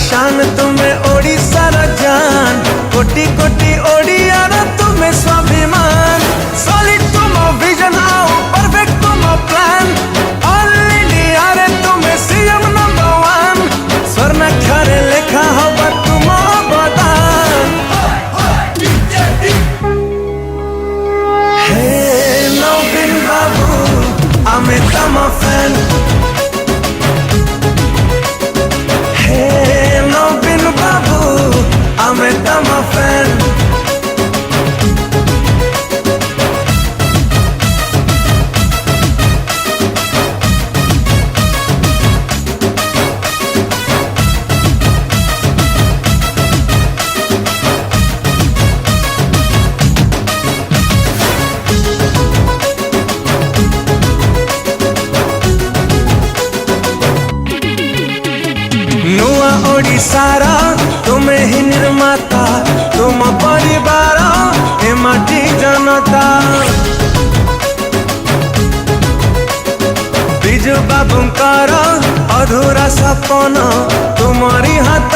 शान तुम्हें ओडिशार जान कोटि कोटि ओडियार तुम्हें स्वाभिमान सॉलिड तुम विजन आओ परफेक्ट तुम प्लान ऑल इंडिया रे तुम्हें सीएम नंबर 1 स्वर्णाक्षरे लेखा होगा तुम अवदान हे नवीन बाबू आमे तम फैन I'm a fan. नुआ ओडिशार तुम्हें ही निर्माता तुम परिवार ए माटी जनता बिजू बाबूंकर अधूरा सपन तुम्हारी हाथ